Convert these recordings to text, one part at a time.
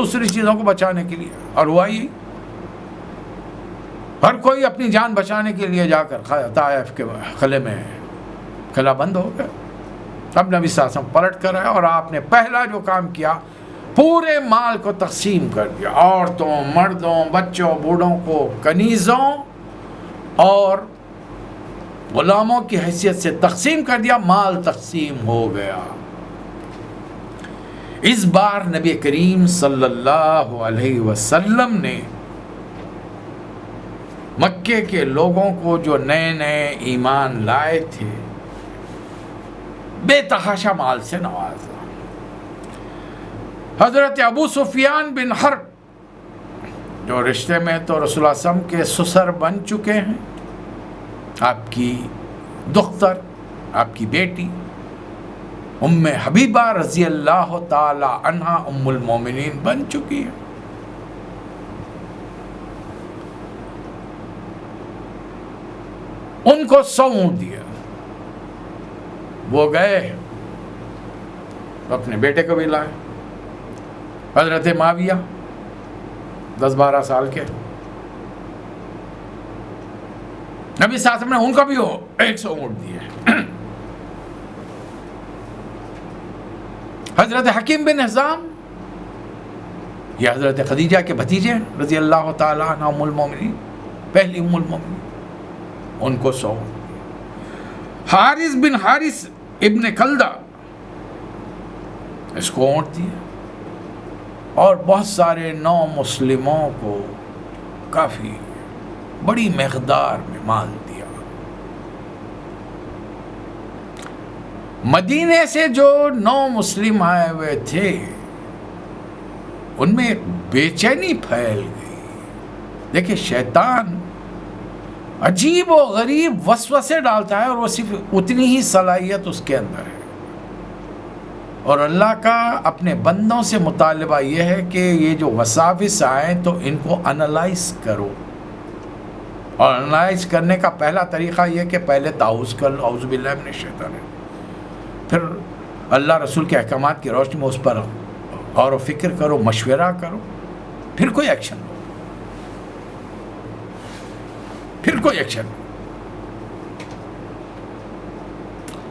دوسری چیزوں کو بچانے کے لیے، اور ہوا ہی ہر کوئی اپنی جان بچانے کے لیے جا کر طائف کے قلعے میں قلعہ بند ہو گیا۔ اب نبی صلی اللہ علیہ وسلم پلٹ کر آئے اور آپ نے پہلا جو کام کیا پورے مال کو تقسیم کر دیا، عورتوں، مردوں، بچوں، بوڑھوں کو کنیزوں اور غلاموں کی حیثیت سے تقسیم کر دیا، مال تقسیم ہو گیا۔ اس بار نبی کریم صلی اللہ علیہ وسلم نے مکے کے لوگوں کو جو نئے نئے ایمان لائے تھے بے تحاشا مال سے نوازا۔ حضرت ابو سفیان بن حرب جو رشتے میں تو رسول اللہ صلی اللہ علیہ وسلم کے سسر بن چکے ہیں، آپ کی دختر، آپ کی بیٹی ام حبیبہ رضی اللہ تعالی عنہا ام المومنین بن چکی ہے، ان کو 100 اونٹ دیا۔ وہ گئے اپنے بیٹے کو بھی لائے، حضرت معاویہ 10-12 سال کے، نبی صلی اللہ علیہ وسلم نے ان کو بھی 100 اونٹ دیے۔ حضرت حکیم بن حزام، یہ حضرت خدیجہ کے بھتیجے رضی اللہ تعالیٰ عنہ ام المومنین، پہلی ام المومنین، ان کو 100 اونٹ۔ حارث بن حارث ابن کلدہ، اس کو اونٹ دیے، اور بہت سارے نو مسلموں کو کافی بڑی مقدار میں مال دیا۔ مدینے سے جو 9 مسلم آئے ہوئے تھے ان میں ایک بے چینی پھیل گئی۔ دیکھیں شیطان عجیب و غریب وسوسے ڈالتا ہے اور وہ صرف اتنی ہی صلاحیت اس کے اندر ہے، اور اللہ کا اپنے بندوں سے مطالبہ یہ ہے کہ یہ جو وساوس آئیں تو ان کو انالائز کرو، اور انالائز کرنے کا پہلا طریقہ یہ کہ پہلے تعوذ کر لو، اعوذ باللہ من الشیطان الرجیم، پھر اللہ رسول کے احکامات کی روشنی میں اس پر غور و فکر کرو، مشورہ کرو، پھر کوئی ایکشن لو، پھر کوئی ایکشن لو۔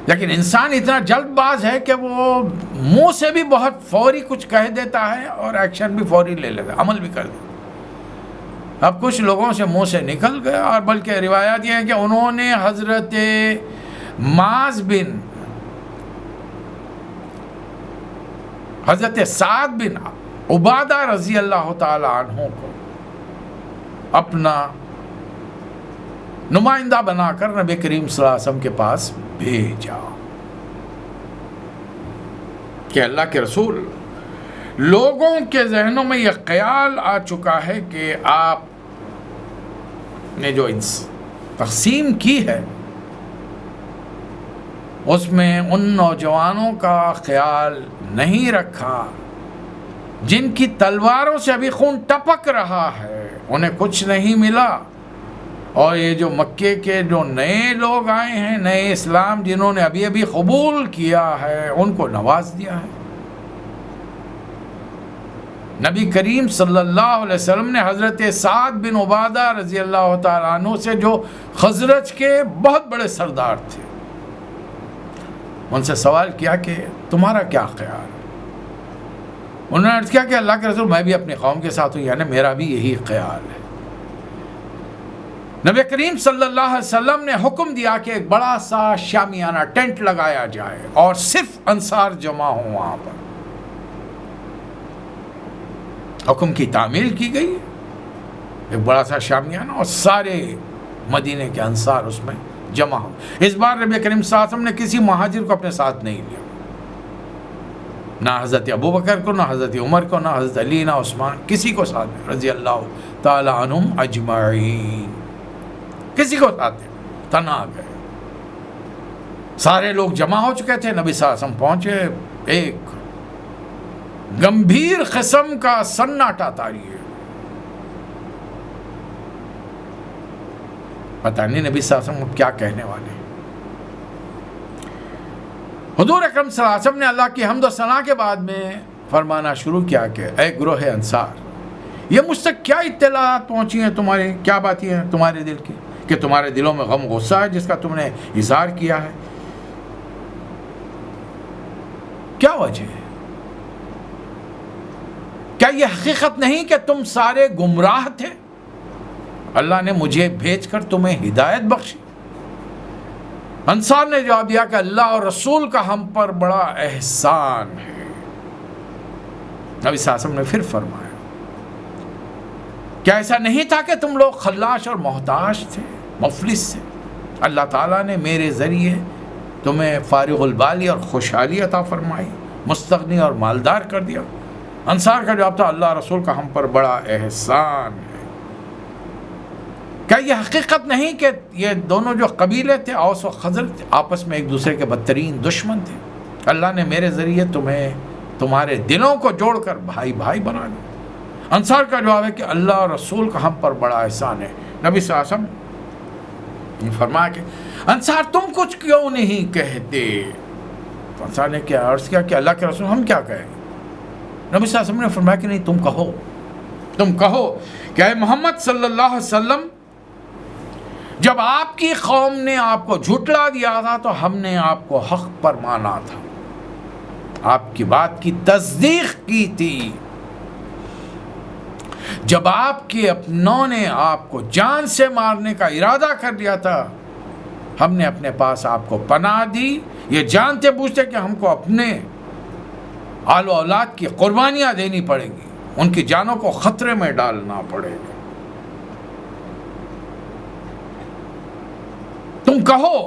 لیکن انسان اتنا جلد باز ہے کہ وہ منہ سے بھی بہت فوری کچھ کہہ دیتا ہے اور ایکشن بھی فوری لے لیتا ہے، عمل بھی کر دیتا۔ اب کچھ لوگوں سے منہ سے نکل گیا، اور بلکہ روایات یہ ہیں کہ انہوں نے حضرت معاذ بن حضرت سعد بن عبادہ رضی اللہ تعالی عنہ کو اپنا نمائندہ بنا کر نبی کریم صلی اللہ علیہ وسلم کے پاس بھیجا کہ اللہ کے رسول، لوگوں کے ذہنوں میں یہ خیال آ چکا ہے کہ آپ نے جو تقسیم کی ہے اس میں ان نوجوانوں کا خیال نہیں رکھا جن کی تلواروں سے ابھی خون ٹپک رہا ہے، انہیں کچھ نہیں ملا، اور یہ جو مکے کے جو نئے لوگ آئے ہیں، نئے اسلام جنہوں نے ابھی ابھی قبول کیا ہے، ان کو نواز دیا ہے۔ نبی کریم صلی اللہ علیہ وسلم نے حضرت سعد بن عبادہ رضی اللہ تعالیٰ عنہ سے، جو خزرج کے بہت بڑے سردار تھے، ان سے سوال کیا کہ تمہارا کیا خیال ہے؟ انہوں نے عرض کیا کہ اللہ کے رسول، میں بھی اپنی قوم کے ساتھ ہوں، یعنی میرا بھی یہی خیال ہے۔ نبی کریم صلی اللہ علیہ وسلم نے حکم دیا کہ ایک بڑا سا شامیانہ ٹینٹ لگایا جائے اور صرف انصار جمع ہوں وہاں پر۔ حکم کی تعمیل کی گئی، ایک بڑا سا شامیانہ، اور سارے مدینے کے انصار اس میں جمع ہو۔ اس بار نبی کریم صلی اللہ علیہ وسلم نے کسی مہاجر کو اپنے ساتھ نہیں لیا، نہ حضرت ابو بکر کو، نہ حضرت عمر کو، نہ حضرت علی، نہ عثمان، کسی کو ساتھ نہیں، رضی اللہ تعالی عنہم اجمعین، کسی کو ساتھ نہیں، تنہا گئے۔ سارے لوگ جمع ہو چکے تھے، نبی صلی اللہ علیہ وسلم پہنچے، ایک گمبھیر قسم کا سناٹا طاری ہے، پتہ نہیں نبی صلی اللہ علیہ وسلم کیا کہنے والے ہیں۔ حضور اکرم صلی اللہ علیہ وسلم نے اللہ کی حمد و ثنا کے بعد میں فرمانا شروع کیا کہ اے گروہ انصار، یہ مجھ تک کیا اطلاعات پہنچی ہیں تمہارے، کیا باتیں ہیں تمہارے دل کی، کہ تمہارے دلوں میں غم غصہ ہے جس کا تم نے اظہار کیا ہے؟ کیا وجہ ہے؟ کیا یہ حقیقت نہیں کہ تم سارے گمراہ تھے؟ اللہ نے مجھے بھیج کر تمہیں ہدایت بخشی۔ انصار نے جواب دیا کہ اللہ اور رسول کا ہم پر بڑا احسان ہے۔ نبی صلی اللہ علیہ وسلم نے پھر فرمایا، کیا ایسا نہیں تھا کہ تم لوگ خلاش اور محتاج تھے، مفلس تھے؟ اللہ تعالیٰ نے میرے ذریعے تمہیں فارغ البالی اور خوشحالی عطا فرمائی، مستغنی اور مالدار کر دیا۔ انصار کا جواب تھا، اللہ رسول کا ہم پر بڑا احسان ہے۔ کیا یہ حقیقت نہیں کہ یہ دونوں جو قبیلے تھے، اوس و خزرج، آپس میں ایک دوسرے کے بدترین دشمن تھے؟ اللہ نے میرے ذریعے تمہارے دلوں کو جوڑ کر بھائی بھائی بنا دیا۔ انصار کا جواب ہے کہ اللہ اور رسول کا ہم پر بڑا احسان ہے۔ نبی صلی اللہ علیہ وسلم نے فرمایا کہ انصار تم کچھ کیوں نہیں کہتے؟ تو انصار نے کیا عرض کیا کہ اللہ کے رسول ہم کیا کہیں؟ نبی صلی اللہ علیہ وسلم نے فرمایا کہ نہیں، تم کہو کہ اے محمد صلی اللہ علیہ وسلم، جب آپ کی قوم نے آپ کو جھٹلا دیا تھا تو ہم نے آپ کو حق پر مانا تھا، آپ کی بات کی تصدیق کی تھی۔ جب آپ کے اپنوں نے آپ کو جان سے مارنے کا ارادہ کر لیا تھا، ہم نے اپنے پاس آپ کو پناہ دی، یہ جانتے بوجھتے کہ ہم کو اپنے آل و اولاد کی قربانیاں دینی پڑیں گی، ان کی جانوں کو خطرے میں ڈالنا پڑے گا۔ تم کہو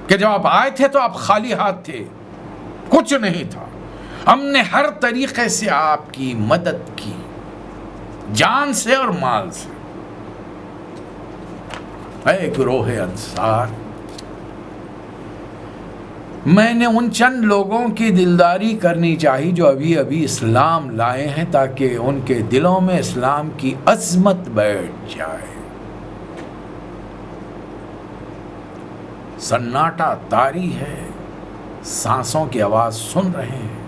کہ جب آپ آئے تھے تو آپ خالی ہاتھ تھے، کچھ نہیں تھا، ہم نے ہر طریقے سے آپ کی مدد کی، جان سے اور مال سے۔ اے گروہ انصار، میں نے ان چند لوگوں کی دلداری کرنی چاہی جو ابھی ابھی اسلام لائے ہیں، تاکہ ان کے دلوں میں اسلام کی عظمت بیٹھ جائے۔ سناٹا طاری ہے، سانسوں کی آواز سن رہے ہیں،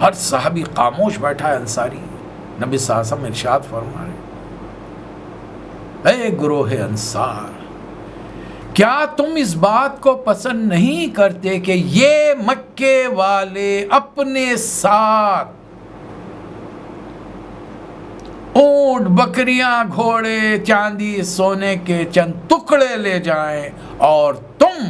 ہر صحابی خاموش بیٹھا ہے۔ انصاری نبی صلی اللہ علیہ وسلم ارشاد فرمائے، اے گروہ انصار، کیا تم اس بات کو پسند نہیں کرتے کہ یہ مکے والے اپنے ساتھ اونٹ، بکریاں، گھوڑے، چاندی، سونے کے چند ٹکڑے لے جائیں اور تم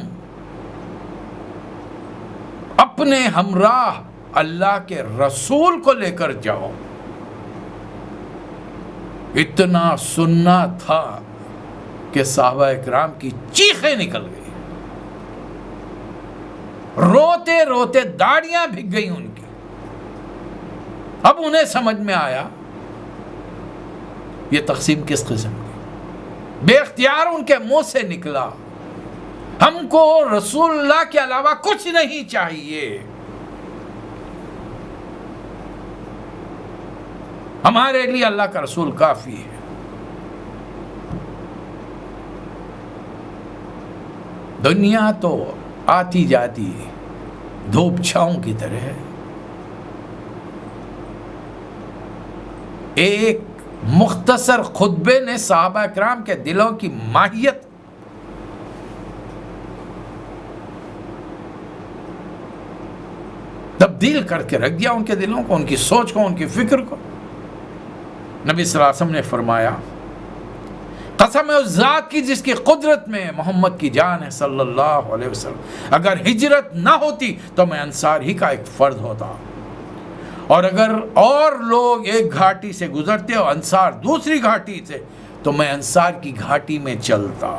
اپنے ہمراہ اللہ کے رسول کو لے کر جاؤ؟ اتنا سننا تھا کہ صحابہ اکرام کی چیخیں نکل گئی، روتے روتے داڑیاں بھگ گئی ان کی۔ اب انہیں سمجھ میں آیا یہ تقسیم کس قسم کی، بے اختیار ان کے منہ سے نکلا، ہم کو رسول اللہ کے علاوہ کچھ نہیں چاہیے، ہمارے لیے اللہ کا رسول کافی ہے۔ دنیا تو آتی جاتی دھوپ چھاؤں کی طرح ہے، ایک مختصر خطبے نے صحابہ اکرام کے دلوں کی ماہیت تبدیل کر کے رکھ دیا، ان کے دلوں کو، ان کی سوچ کو، ان کی فکر کو۔ نبی صلی اللہ علیہ وسلم نے فرمایا، قسم ہے اس ذات کی جس کی قدرت میں محمد کی جان ہے صلی اللہ علیہ وسلم، اگر ہجرت نہ ہوتی تو میں انصار ہی کا ایک فرد ہوتا، اور اگر اور لوگ ایک گھاٹی سے گزرتے اور انصار دوسری گھاٹی سے تو میں انصار کی گھاٹی میں چلتا۔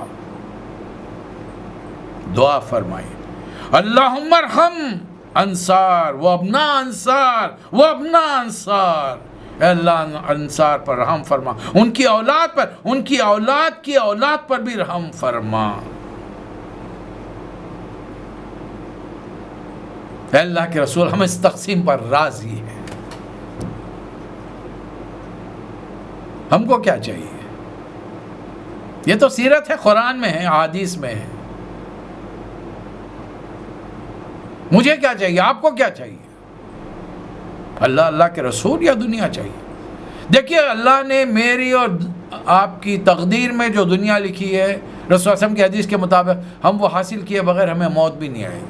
دعا فرمائی، اللہم ارحم انصار و ابنا انصار و ابنا انصار، اے اللہ انصار پر رحم فرما، ان کی اولاد پر، ان کی اولاد کی اولاد پر بھی رحم فرما۔ اے اللہ کے رسول، ہم اس تقسیم پر راضی ہیں، ہم کو کیا چاہیے؟ یہ تو سیرت ہے، قرآن میں ہے، احادیث میں ہے۔ مجھے کیا چاہیے؟ آپ کو کیا چاہیے؟ اللہ اللہ کے رسول یا دنیا چاہیے؟ دیکھیے اللہ نے میری اور آپ کی تقدیر میں جو دنیا لکھی ہے، رسول صلی اللہ علیہ وسلم کی حدیث کے مطابق ہم وہ حاصل کیے بغیر ہمیں موت بھی نہیں آئے.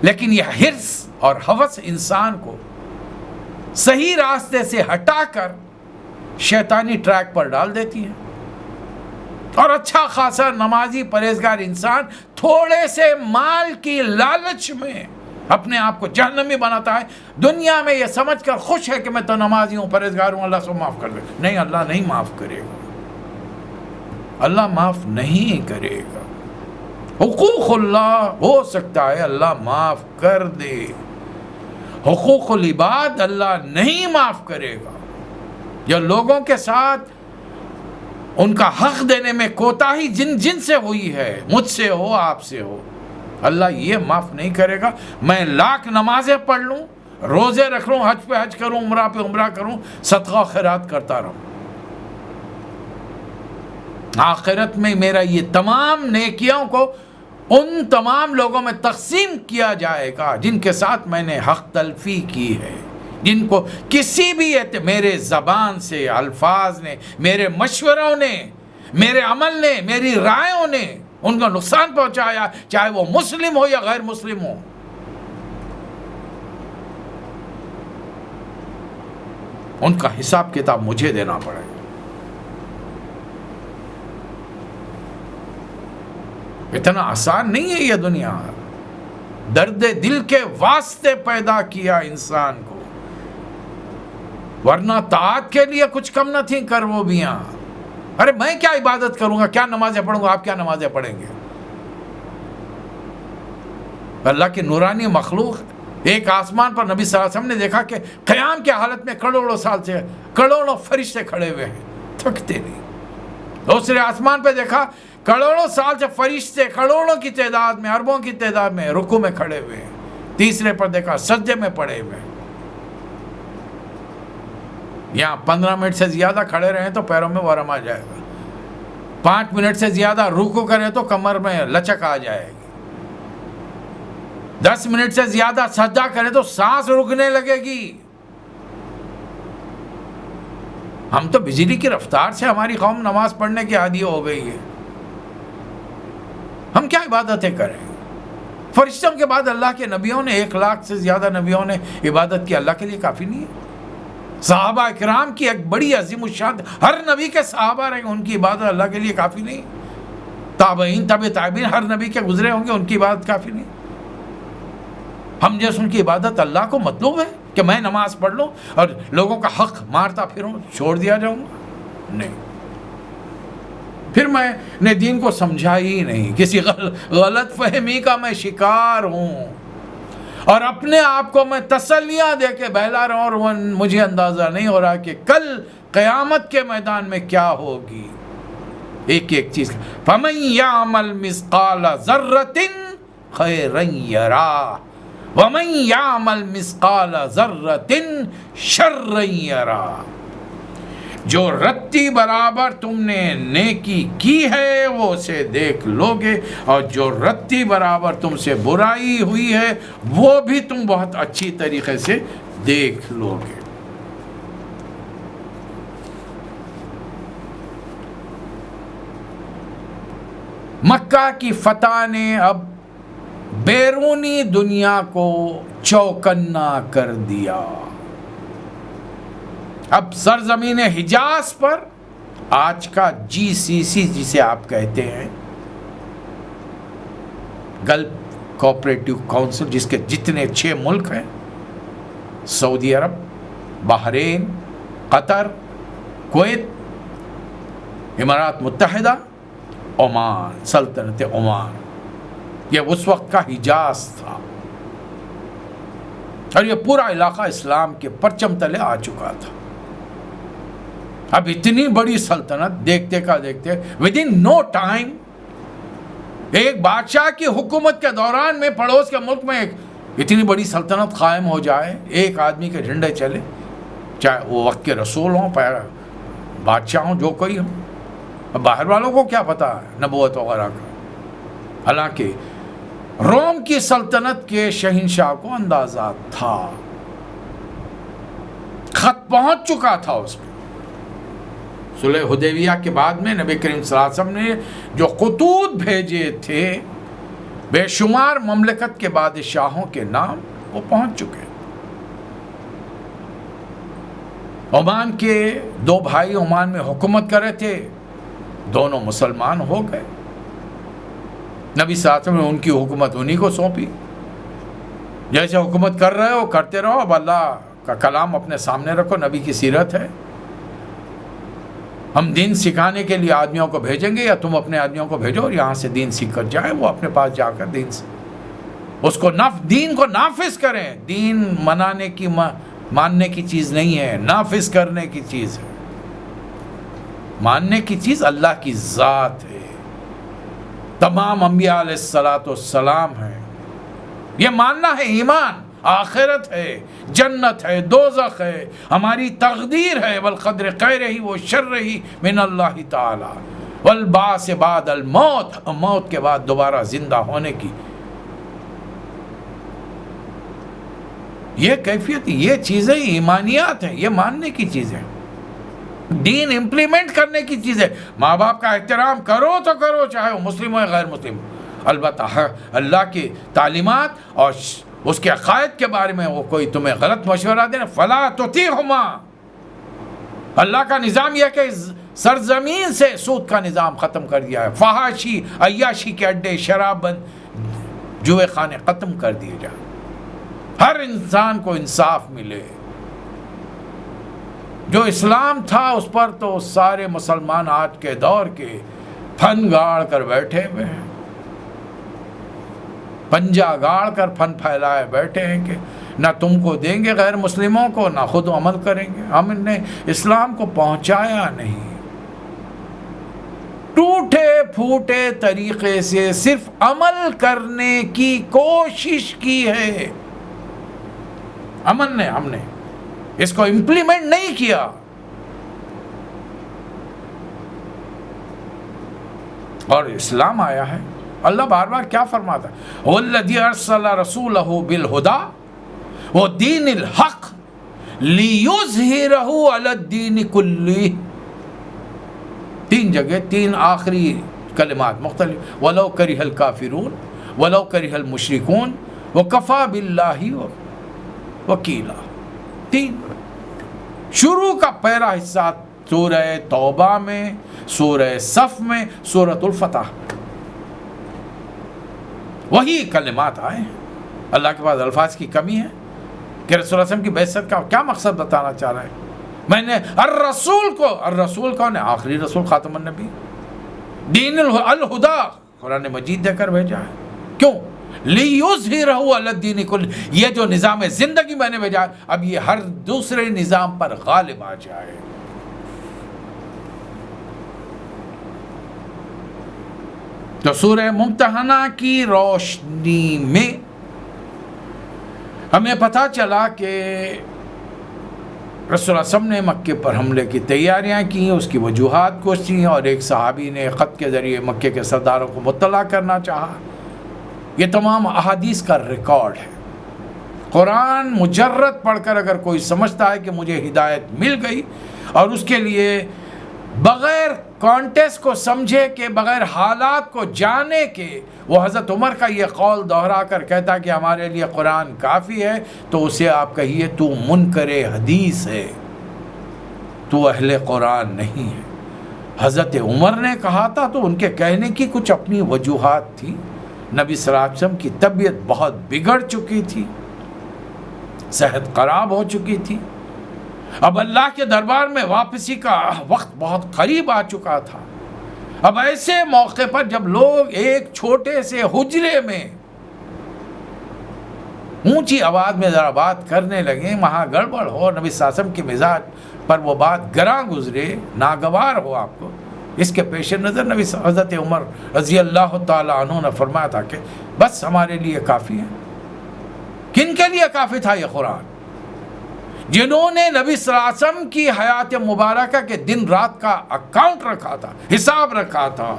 لیکن یہ حرص اور ہوس انسان کو صحیح راستے سے ہٹا کر شیطانی ٹریک پر ڈال دیتی ہے. اور اچھا خاصا نمازی پرہیزگار انسان تھوڑے سے مال کی لالچ میں اپنے آپ کو جہنمی بناتا ہے، دنیا میں یہ سمجھ کر خوش ہے کہ میں تو نمازی ہوں، پرہیزگار ہوں، اللہ سب معاف کر دے. نہیں، اللہ نہیں معاف کرے گا، اللہ معاف نہیں کرے گا. حقوق اللہ ہو سکتا ہے اللہ معاف کر دے، حقوق العباد اللہ نہیں معاف کرے گا. جو لوگوں کے ساتھ ان کا حق دینے میں کوتاہی جن سے ہوئی ہے، مجھ سے ہو، آپ سے ہو، اللہ یہ معاف نہیں کرے گا. میں لاکھ نمازیں پڑھ لوں، روزے رکھ لوں، حج پہ حج کروں، عمرہ پہ عمرہ کروں، صدقہ خیرات کرتا رہوں، آخرت میں میرا یہ تمام نیکیوں کو ان تمام لوگوں میں تقسیم کیا جائے گا جن کے ساتھ میں نے حق تلفی کی ہے، جن کو کسی بھی میرے زبان سے، الفاظ نے، میرے مشوروں نے، میرے عمل نے، میری رائےوں نے ان کو نقصان پہنچایا، چاہے وہ مسلم ہو یا غیر مسلم ہو. ان کا حساب کتاب مجھے دینا پڑے گا. اتنا آسان نہیں ہے یہ دنیا. درد دل کے واسطے پیدا کیا انسان کو، ورنہ طاعت کے لیے کچھ کم نہ تھیں کر وہ بیاں. ارے میں کیا عبادت کروں گا، کیا نمازیں پڑھوں گا، آپ کیا نمازیں پڑھیں گے؟ اللہ کی نورانی مخلوق. ایک آسمان پر نبی صلی اللہ علیہ وسلم نے دیکھا کہ قیام کی حالت میں کروڑوں سال سے کروڑوں فرشتے کھڑے ہوئے ہیں، تھکتے نہیں. دوسرے آسمان پہ دیکھا کروڑوں سال سے فرشتے کروڑوں کی تعداد میں، اربوں کی تعداد میں رکوع میں کھڑے ہوئے ہیں. تیسرے پر دیکھا سجدے میں پڑے ہوئے ہیں. یہاں 15 منٹ سے زیادہ کھڑے رہیں تو پیروں میں ورم آ جائے گا، 5 منٹ سے زیادہ رکوع کریں تو کمر میں لچک آ جائے گی، 10 منٹ سے زیادہ سجدہ کریں تو سانس رکنے لگے گی. ہم تو بجلی کی رفتار سے ہماری قوم نماز پڑھنے کی عادی ہو گئی ہے. ہم کیا عبادتیں کریں؟ فرشتوں کے بعد اللہ کے نبیوں نے 1 لاکھ سے زیادہ نبیوں نے عبادت کی، اللہ کے لیے کافی نہیں ہے؟ صحابہ اکرام کی ایک بڑی عظیم الشان، ہر نبی کے صحابہ رہیں گے، ان کی عبادت اللہ کے لیے کافی نہیں؟ تابعین، تابع تابعین، ہر نبی کے گزرے ہوں گے، ان کی عبادت کافی نہیں؟ ہم جیسے ان کی عبادت اللہ کو مطلوب ہے کہ میں نماز پڑھ لوں اور لوگوں کا حق مارتا پھروں، چھوڑ دیا جاؤں گا؟ نہیں. پھر میں نے دین کو سمجھا ہی نہیں، کسی غلط فہمی کا میں شکار ہوں اور اپنے آپ کو میں تسلیاں دے کے بہلا رہا ہوں، اور مجھے اندازہ نہیں ہو رہا کہ کل قیامت کے میدان میں کیا ہوگی. ایک ایک چیز. فَمَن يَعْمَلْ مِثْقَالَ ذَرَّةٍ خَيْرًا يَرَهُ وَمَن يَعْمَلْ مِثْقَالَ ذَرَّةٍ شَرًّا يَرَهُ. جو رتی برابر تم نے نیکی کی ہے وہ اسے دیکھ لو گے، اور جو رتی برابر تم سے برائی ہوئی ہے وہ بھی تم بہت اچھی طریقے سے دیکھ لو گے. مکہ کی فتح نے اب بیرونی دنیا کو چوکنا کر دیا. اب سرزمین حجاز پر آج کا GCC جسے آپ کہتے ہیں، گلف کوآپریٹو کونسل، جس کے جتنے 6 ملک ہیں، سعودی عرب، بحرین، قطر، کویت، امارات متحدہ، عمان، سلطنت عمان، یہ اس وقت کا حجاز تھا، اور یہ پورا علاقہ اسلام کے پرچم تلے آ چکا تھا. اب اتنی بڑی سلطنت دیکھتے کا دیکھتے within no time ایک بادشاہ کی حکومت کے دوران میں پڑوس کے ملک میں ایک اتنی بڑی سلطنت قائم ہو جائے، ایک آدمی کے جھنڈے چلے، چاہے وہ وقت کے رسول ہوں، بادشاہ ہوں، جو کوئی ہوں. اب باہر والوں کو کیا پتا ہے نبوت وغیرہ کا؟ حالانکہ روم کی سلطنت کے شہنشاہ کو اندازہ تھا، خط پہنچ چکا تھا اس پہ۔ صلح حدیبیہ کے بعد میں نبی کریم صلی اللہ علیہ وسلم نے جو خطوط بھیجے تھے، بے شمار مملکت کے بادشاہوں کے نام وہ پہنچ چکے۔ عمان کے 2 بھائی عمان میں حکومت کر رہے تھے، دونوں مسلمان ہو گئے۔ نبی صلی اللہ علیہ وسلم نے ان کی حکومت انہی کو سونپی، جیسے حکومت کر رہے ہو کرتے رہو، اب اللہ کا کلام اپنے سامنے رکھو، نبی کی سیرت ہے۔ ہم دین سکھانے کے لیے آدمیوں کو بھیجیں گے، یا تم اپنے آدمیوں کو بھیجو اور یہاں سے دین سیکھ کر جائیں، وہ اپنے پاس جا کر دین سے اس کو دین کو نافذ کریں۔ دین ماننے کی چیز نہیں ہے، نافذ کرنے کی چیز ہے۔ ماننے کی چیز اللہ کی ذات ہے، تمام انبیاء علیہ السلام ہیں۔ یہ ماننا ہے ایمان، آخرت ہے، جنت ہے، دوزخ ہے، ہماری تقدیر ہے، والقدر خیرہ و شرہ من اللہ تعالی، والبعث بعد الموت، موت کے بعد دوبارہ زندہ ہونے کی یہ کیفیت، یہ چیزیں ایمانیات ہیں، یہ ماننے کی چیزیں، دین امپلیمنٹ کرنے کی چیزیں۔ ماں باپ کا احترام کرو تو کرو، چاہے وہ مسلم ہو یا غیر مسلم، البتہ اللہ کی تعلیمات اور اس کے عقائد کے بارے میں وہ کوئی تمہیں غلط مشورہ دے، فلا تطیعہما۔ اللہ کا نظام یہ کہ سرزمین سے سود کا نظام ختم کر دیا ہے، فحاشی عیاشی کے اڈے، شراب بند، جوئے خانے ختم کر دیے جائیں، ہر انسان کو انصاف ملے۔ جو اسلام تھا اس پر تو سارے مسلمان آج کے دور کے پھن گاڑ کر بیٹھے ہوئے ہیں، پنجا گاڑ کر پھن پھیلائے بیٹھے ہیں کہ نہ تم کو دیں گے غیر مسلموں کو، نہ خود عمل کریں گے۔ ہم نے اسلام کو پہنچایا نہیں، ٹوٹے پھوٹے طریقے سے صرف عمل کرنے کی کوشش کی ہے، ہم نے اس کو امپلیمنٹ نہیں کیا۔ اور اسلام آیا ہے، اللہ بار بار کیا فرماتا ہے، وَالَّذِي أَرْسَلَ رَسُولَهُ بِالْهُدَى وَدِينِ الْحَقِّ لِيُظْهِرَهُ عَلَى الدِّينِ كُلِّهِ۔ 3 جگہ 3 آخری کلمات مختلف، وَلَوْ كَرِهَ الْكَافِرُونَ وَلَوْ كَرِهَ الْمُشْرِكُونَ وَكَفَى بِاللَّهِ وَكِيلًا۔ 3 شروع کا پہلا حصہ سورہ توبہ میں، سورہ صف میں، سورۃ الفتح، وہی کلمات آئے ہیں۔ اللہ کے پاس الفاظ کی کمی ہے کہ رسول اللہ صلی اللہ علیہ وسلم کی بعثت کا کیا مقصد بتانا چاہ رہے ہیں؟ میں نے الرسول کون ہے؟ آخری رسول، خاتم النبی، دین الہدا، قرآن مجید دے کر بھیجا ہے۔ کیوں؟ لِيُظْهِرَهُ عَلَى الدِّينِ كُلِّهِ، یہ جو نظام زندگی میں نے بھیجا ہے، اب یہ ہر دوسرے نظام پر غالب آ جائے۔ تو سورہ ممتحنہ کی روشنی میں ہمیں پتہ چلا کہ رسول اللہ صلی اللہ علیہ وسلم نے مکے پر حملے کی تیاریاں کی، اس کی وجوہات کوشیں، اور ایک صحابی نے خط کے ذریعے مکے کے سرداروں کو مطلع کرنا چاہا۔ یہ تمام احادیث کا ریکارڈ ہے۔ قرآن مجرد پڑھ کر اگر کوئی سمجھتا ہے کہ مجھے ہدایت مل گئی، اور اس کے لیے بغیر کانٹیکسٹ کو سمجھے کہ بغیر حالات کو جانے کے وہ حضرت عمر کا یہ قول دہرا کر کہتا کہ ہمارے لیے قرآن کافی ہے، تو اسے آپ کہیے تو منکر حدیث ہے، تو اہل قرآن نہیں ہے۔ حضرت عمر نے کہا تھا تو ان کے کہنے کی کچھ اپنی وجوہات تھی۔ نبی صلی اللہ علیہ وسلم کی طبیعت بہت بگڑ چکی تھی، صحت خراب ہو چکی تھی، اب اللہ کے دربار میں واپسی کا وقت بہت قریب آ چکا تھا۔ اب ایسے موقع پر جب لوگ ایک چھوٹے سے حجرے میں اونچی آواز میں ذرا بات کرنے لگیں، وہاں گڑبڑ ہو، نبی صلی اللہ علیہ وسلم کی مزاج پر وہ بات گراں گزرے، ناگوار ہو آپ کو، اس کے پیش نظر حضرت عمر رضی اللہ تعالیٰ عنہ نے فرمایا تھا کہ بس ہمارے لیے کافی ہے۔ کن کے لیے کافی تھا یہ قرآن؟ جنہوں نے نبی صلی اللہ علیہ وسلم کی حیات مبارکہ کے دن رات کا اکاؤنٹ رکھا تھا، حساب رکھا تھا،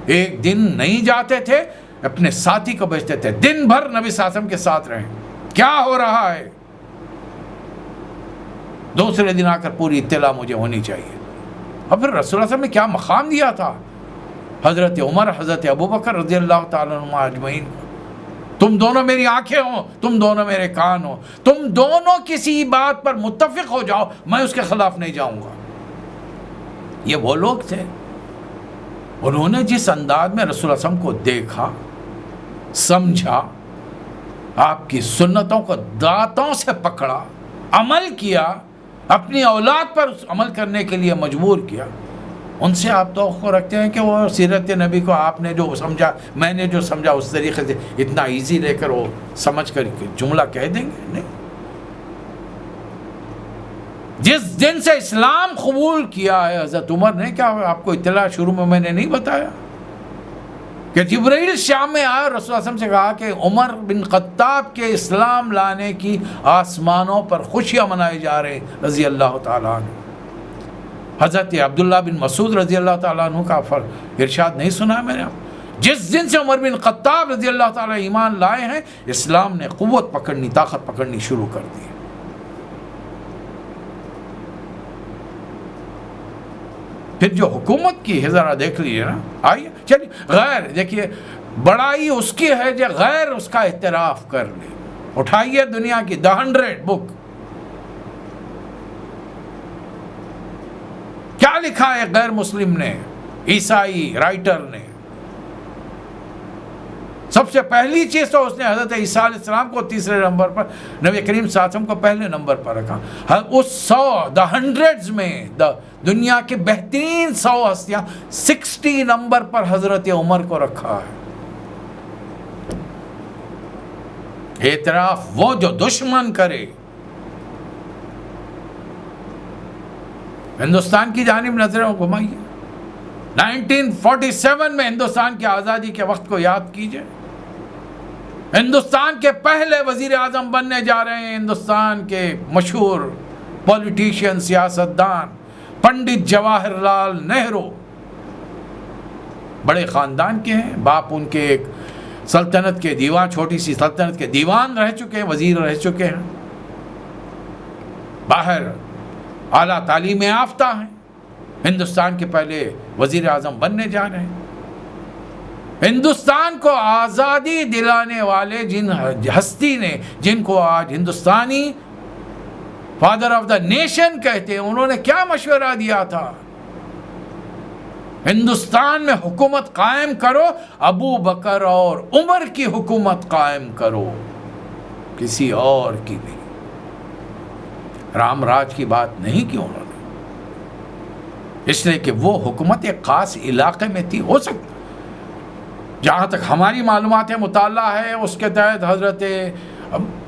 ایک دن نہیں جاتے تھے اپنے ساتھی کو بھیجتے تھے دن بھر نبی صلی اللہ علیہ وسلم کے ساتھ رہیں، کیا ہو رہا ہے، دوسرے دن آ کر پوری اطلاع مجھے ہونی چاہیے۔ اور پھر رسول اللہ صلی اللہ علیہ وسلم نے کیا مقام دیا تھا حضرت عمر، حضرت ابوبکر رضی اللہ تعالیٰ عنہ اجمعین کو، تم دونوں میری آنکھیں ہو، تم دونوں میرے کان ہو، تم دونوں کسی بات پر متفق ہو جاؤ، میں اس کے خلاف نہیں جاؤں گا۔ یہ وہ لوگ تھے، انہوں نے جس انداز میں رسول اللہ صلی اللہ علیہ وسلم کو دیکھا، سمجھا، آپ کی سنتوں کو دانتوں سے پکڑا، عمل کیا، اپنی اولاد پر عمل کرنے کے لیے مجبور کیا، ان سے آپ توقع رکھتے ہیں کہ وہ سیرت نبی کو آپ نے جو سمجھا، میں نے جو سمجھا، اس طریقے سے اتنا ایزی لے کر وہ سمجھ کر جملہ کہہ دیں گے؟ نہیں۔ جس دن سے اسلام قبول کیا ہے حضرت عمر نے، کیا آپ کو اطلاع شروع میں نے نہیں بتایا کہ جبرائیل شام میں آیا اور رسول اللہ صلی اللہ علیہ وسلم سے کہا کہ عمر بن خطاب کے اسلام لانے کی آسمانوں پر خوشیاں منائے جا رہے ہیں رضی اللہ تعالیٰ عنہ۔ حضرت عبداللہ بن مسعود رضی اللہ تعالیٰ عنہ کا ارشاد نہیں سنا میں نے؟ جس دن سے عمر بن خطاب رضی اللہ تعالیٰ ایمان لائے ہیں، اسلام نے قوت پکڑنی، طاقت پکڑنی شروع کر دی۔ پھر جو حکومت کی ہے ذرا دیکھ لیجیے نا، آئیے چلیے، غیر دیکھیے بڑائی اس کی ہے جو غیر اس کا اعتراف کر لے۔ اٹھائیے دنیا کی The 100 بک، کیا لکھا ہے غیر مسلم نے، عیسائی رائٹر نے؟ سب سے پہلی چیز تو اس نے حضرت عیسیٰ علیہ السلام کو تیسرے نمبر پر، نبی کریم صلی اللہ علیہ وسلم کو پہلے نمبر پر رکھا۔ اس 100 The 100 میں دنیا کے بہترین 100 ہستیاں 60 نمبر پر حضرت عمر کو رکھا ہے۔ اعتراف وہ جو دشمن کرے۔ ہندوستان کی جانب نظریں گھمائیے، 1947 میں ہندوستان کی آزادی کے وقت کو یاد کیجئے۔ ہندوستان کے پہلے وزیر اعظم بننے جا رہے ہیں ہندوستان کے مشہور پولیٹیشین، سیاستدان پنڈت جواہر لال نہرو۔ بڑے خاندان کے ہیں، باپ ان کے ایک سلطنت کے دیوان، چھوٹی سی سلطنت کے دیوان رہ چکے ہیں، وزیر رہ چکے ہیں، باہر اعلیٰ تعلیم یافتہ ہیں، ہندوستان کے پہلے وزیر اعظم بننے جا رہے ہیں۔ ہندوستان کو آزادی دلانے والے جن ہستی نے، جن کو آج ہندوستانی فادر آف دا نیشن کہتے ہیں، انہوں نے کیا مشورہ دیا تھا؟ ہندوستان میں حکومت قائم کرو، ابو بکر اور عمر کی حکومت قائم کرو، کسی اور کی نہیں۔ رام راج کی بات نہیں کی انہوں نے، اس لیے کہ وہ حکومت ایک خاص علاقے میں تھی۔ ہو سکتا جہاں تک ہماری معلومات مطالعہ ہے، اس کے تحت حضرت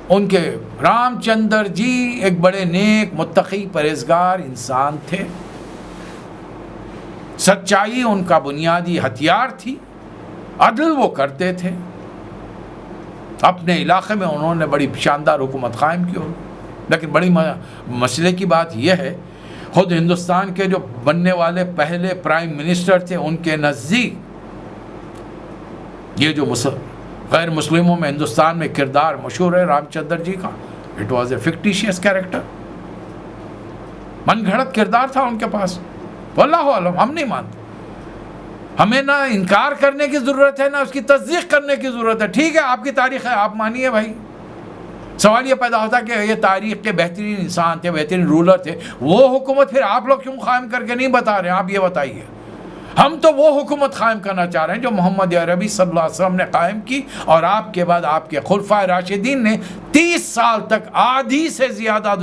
ان کے رام چندر جی ایک بڑے نیک، متقی، پرہیزگار انسان تھے۔ سچائی ان کا بنیادی ہتھیار تھی، عدل وہ کرتے تھے۔ اپنے علاقے میں انہوں نے بڑی شاندار حکومت قائم کی، لیکن بڑی مسئلے کی بات یہ ہے، خود ہندوستان کے جو بننے والے پہلے پرائم منسٹر تھے، ان کے نزدیک یہ جو غیر مسلموں میں ہندوستان میں کردار مشہور ہے رام چندر جی کا، it was a fictitious character, من گھڑت کردار تھا ان کے پاس۔ واللہ عالم، ہم نہیں مانتے، ہمیں نہ انکار کرنے کی ضرورت ہے، نہ اس کی تصدیق کرنے کی ضرورت ہے۔ ٹھیک ہے، آپ کی تاریخ ہے، آپ مانیے بھائی۔ سوال یہ پیدا ہوتا ہے کہ یہ تاریخ کے بہترین انسان تھے، بہترین رولر تھے، وہ حکومت پھر آپ لوگ کیوں قائم کر کے نہیں بتا رہے ہیں؟ آپ یہ بتائیے۔ ہم تو وہ حکومت قائم کرنا چاہ رہے ہیں جو محمد عربی صلی اللہ علیہ وسلم نے قائم کی، اور آپ کے بعد آپ کے خلفائے راشدین نے 30 سال تک آدھی سے زیادہ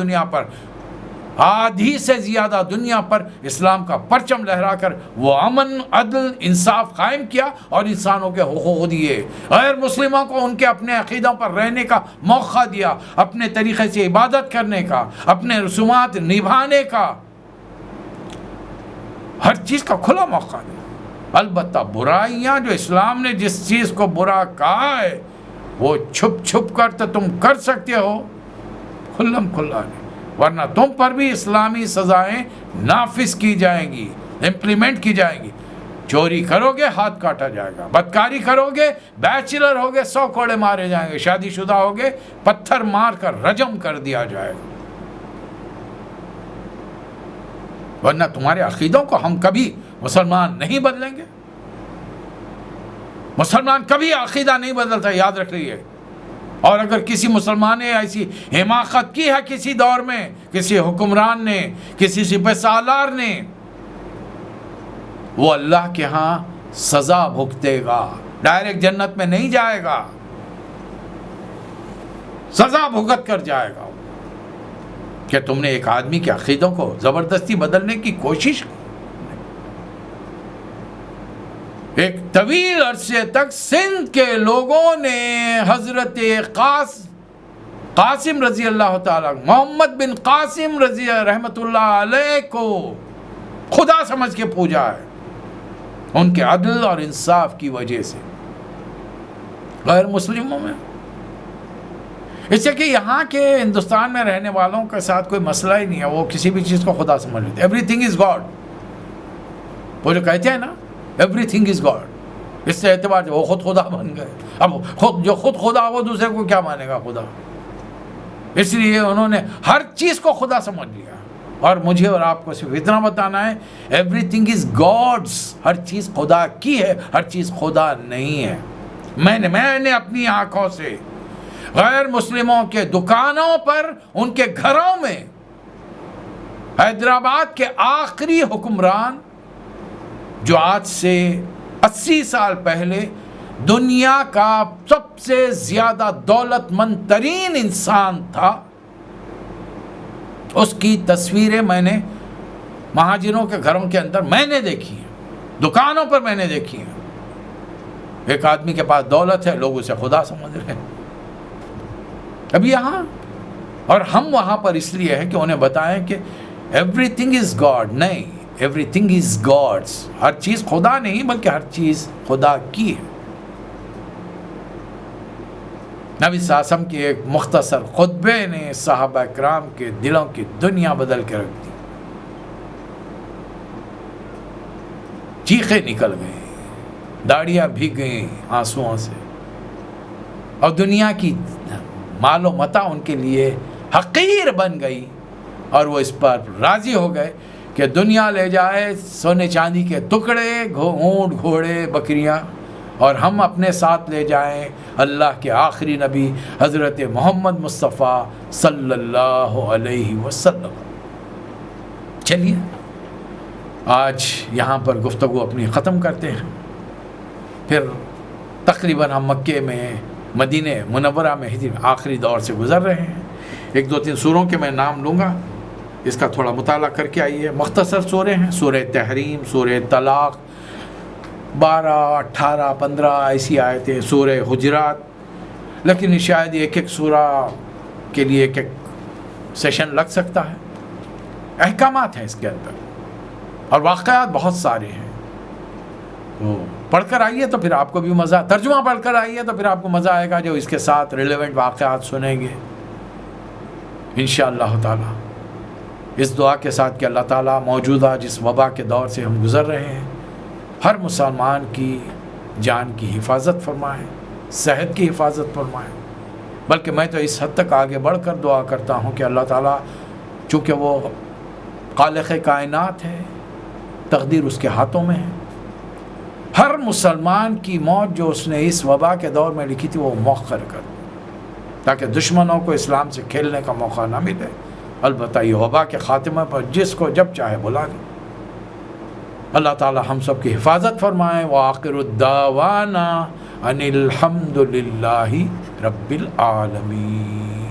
دنیا پر اسلام کا پرچم لہرا کر وہ امن، عدل، انصاف قائم کیا اور انسانوں کے حقوق دیے، غیر مسلموں کو ان کے اپنے عقیدوں پر رہنے کا موقع دیا، اپنے طریقے سے عبادت کرنے کا، اپنے رسومات نبھانے کا، ہر چیز کا کھلا موقع دیا۔ البتہ برائیاں جو اسلام نے جس چیز کو برا کہا ہے وہ چھپ چھپ کر تو تم کر سکتے ہو، کھلم کھلا نہیں، ورنہ تم پر بھی اسلامی سزائیں نافذ کی جائیں گی، امپلیمنٹ کی جائیں گی۔ چوری کرو گے ہاتھ کاٹا جائے گا، بدکاری کرو گے، بیچلر ہوگے 100 کوڑے مارے جائیں گے، شادی شدہ ہوگے پتھر مار کر رجم کر دیا جائے گا. ورنہ تمہارے عقیدوں کو ہم کبھی مسلمان نہیں بدلیں گے. مسلمان کبھی عقیدہ نہیں بدلتا، یاد رکھ لیجیے. اور اگر کسی مسلمان نے ایسی حماقت کی ہے کسی دور میں، کسی حکمران نے، کسی سپہ سالار نے، وہ اللہ کے ہاں سزا بھگتے گا، ڈائریکٹ جنت میں نہیں جائے گا، سزا بھگت کر جائے گا. کہ تم نے ایک آدمی کے عقیدوں کو زبردستی بدلنے کی کوشش کی. ایک طویل عرصے تک سندھ کے لوگوں نے حضرت قاسم رضی اللہ تعالیٰ، محمد بن قاسم رضی رحمت اللہ علیہ کو خدا سمجھ کے پوجا ہے، ان کے عدل اور انصاف کی وجہ سے. غیر مسلموں میں اس سے کہ یہاں کے ہندوستان میں رہنے والوں کے ساتھ کوئی مسئلہ ہی نہیں ہے، وہ کسی بھی چیز کو خدا سمجھ لیتے. ایوری تھنگ از گاڈ، وہ جو کہتے ہیں نا ایوری تھنگ از گاڈ، اس سے اعتبار سے وہ خود خدا بن گئے. اب جو خود خدا وہ دوسرے کو کیا مانے گا خدا؟ اس لیے انہوں نے ہر چیز کو خدا سمجھ لیا. اور مجھے اور آپ کو صرف اتنا بتانا ہے، ایوری تھنگ از گاڈس، ہر چیز خدا کی ہے، ہر چیز خدا نہیں ہے. میں نے اپنی آنکھوں سے غیر مسلموں کے دکانوں پر، ان کے گھروں میں، حیدرآباد کے آخری حکمران جو آج سے 80 سال پہلے دنیا کا سب سے زیادہ دولت مند ترین انسان تھا، اس کی تصویریں میں نے مہاجروں کے گھروں کے اندر میں نے دیکھی ہیں، دکانوں پر میں نے دیکھی ہیں. ایک آدمی کے پاس دولت ہے، لوگ اسے خدا سمجھ رہے ہیں. اب یہاں اور ہم وہاں پر اس لیے ہے کہ انہیں بتائیں کہ ایوری تھنگ از گاڈ. نہیں، ایوری تھنگ از گاڈس، ہر چیز خدا نہیں بلکہ ہر چیز خدا کی ہے. نبی صلی اللہ علیہ وسلم کے ایک مختصر خطبے نے صحابہ کرام کے دلوں کی دنیا بدل کے رکھ دی. چیخیں نکل گئیں، داڑیاں بھیگ گئیں آنسوؤں سے، اور دنیا کی مال و متاع ان کے لیے حقیر بن گئی. اور وہ اس پر راضی ہو گئے کہ دنیا لے جائے سونے چاندی کے ٹکڑے، اونٹ، گھوڑے، بکریاں، اور ہم اپنے ساتھ لے جائیں اللہ کے آخری نبی حضرت محمد مصطفیٰ صلی اللہ علیہ وسلم. چلیے آج یہاں پر گفتگو اپنی ختم کرتے ہیں. پھر تقریباً ہم مکے میں، مدینہ منورہ میں آخری دور سے گزر رہے ہیں. 1-2-3 سوروں کے میں نام لوں گا، اس کا تھوڑا مطالعہ کر کے آئیے. مختصر سورے ہیں، سورہ تحریم، سورہ طلاق، 12، 18، 15 ایسی آیتیں، سورہ حجرات. لیکن شاید ایک سورہ کے لیے ایک سیشن لگ سکتا ہے. احکامات ہیں اس کے اندر اور واقعات بہت سارے ہیں. تو پڑھ کر آئیے تو پھر آپ کو بھی مزہ، ترجمہ پڑھ کر آئیے تو پھر آپ کو مزہ آئے گا جو اس کے ساتھ ریلیونٹ واقعات سنیں گے انشاءاللہ تعالی. اس دعا کے ساتھ کہ اللہ تعالیٰ موجودہ جس وبا کے دور سے ہم گزر رہے ہیں، ہر مسلمان کی جان کی حفاظت فرمائے، صحت کی حفاظت فرمائے. بلکہ میں تو اس حد تک آگے بڑھ کر دعا کرتا ہوں کہ اللہ تعالیٰ، چونکہ وہ خالق کائنات ہے، تقدیر اس کے ہاتھوں میں ہے، ہر مسلمان کی موت جو اس نے اس وبا کے دور میں لکھی تھی وہ مؤخر کر، تاکہ دشمنوں کو اسلام سے کھیلنے کا موقع نہ ملے. البتہ یہ وبا کے خاتمہ پر جس کو جب چاہے بلا لیں. اللہ تعالی ہم سب کی حفاظت فرمائے. وآخر الدعوانا ان الحمد للہ رب العالمین.